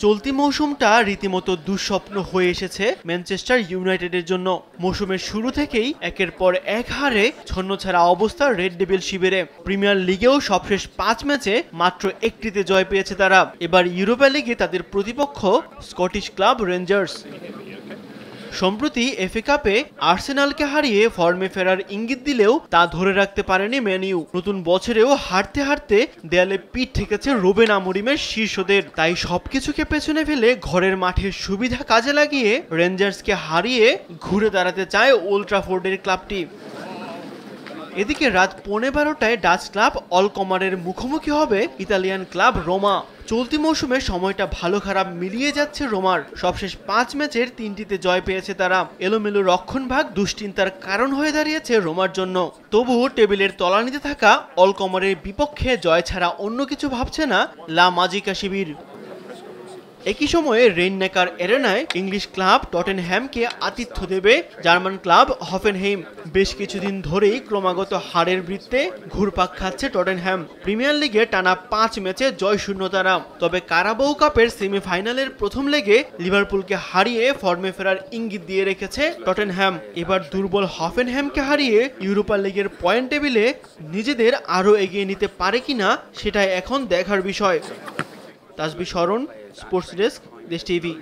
চলতি মৌসুমটা রীতিমতো দুঃস্বপ্ন হয়ে এসেছে ম্যানচেস্টার ইউনাইটেডের জন্য। মৌসুমের শুরু থেকেই একের পর এক হারে ছন্নছাড়া অবস্থা রেড ডেভিল শিবিরে। প্রিমিয়ার লিগেও সবশেষ 5 ম্যাচে মাত্র একটিতে জয় পেয়েছে তারা। এবার ইউরোপা লিগে তাদের প্রতিপক্ষ স্কটিশ ক্লাব রেঞ্জার্স। সম্প্রতি এফএ কাপে আর্সেনালকে হারিয়ে ফর্মে ফেরার ইঙ্গিত দিলেও তা ধরে রাখতে পারেনি ম্যান ইউ। নতুন বছরেও হারতে হারতে দেয়ালে পিঠ ঠেকেছে রুবেন আমোরিমের শীর্ষদের। তাই সবকিছুকে পেছনে ফেলে ঘরের মাঠের সুবিধা কাজে লাগিয়ে রেঞ্জার্সকে হারিয়ে ঘুরে দাঁড়াতে চায় ওল্ড ট্রাফোর্ডের ক্লাবটি। এদিকে রাত 12:15টায় ডাচ ক্লাব অলকমারের মুখোমুখি হবে ইতালিয়ান ক্লাব রোমা। চলতি মৌসুমে সময়টা ভালো খারাপ মিলিয়ে যাচ্ছে রোমার। সবশেষ 5 ম্যাচের 3টিতে জয় পেয়েছে তারা। এলোমেলো রক্ষণভাগ দুশ্চিন্তার কারণ হয়ে দাঁড়িয়েছে রোমার জন্য। তবুও টেবিলের তলানিতে থাকা অলকমারের বিপক্ষে জয় ছাড়া অন্য কিছু ভাবছে না লা মাজিকা শিবির। একই সময়ে রেইন-নেকার এরেনায় ইংলিশ ক্লাব টটেনহ্যামকে আতিথ্য দেবে জার্মান ক্লাব হফেনহেইম। বেশ কিছুদিন ধরেই ক্রমাগত হারের বৃত্তে ঘুরপাক খাচ্ছে টটেনহ্যাম। প্রিমিয়ার লিগে টানা 5 ম্যাচে জয় শূন্য তারা। তবে কারাবাও কাপের সেমিফাইনালের প্রথম লেগে লিভারপুলকে হারিয়ে ফর্মে ফেরার ইঙ্গিত দিয়ে রেখেছে টটেনহ্যাম। এবার দুর্বল হফেনহ্যামকে হারিয়ে ইউরোপা লিগের পয়েন্ট টেবিলে নিজেদের আরও এগিয়ে নিতে পারে কিনা সেটাই এখন দেখার বিষয়। তাসবিহ শরণ, স্পোর্টস ডেস্ক, দেশ টিভি।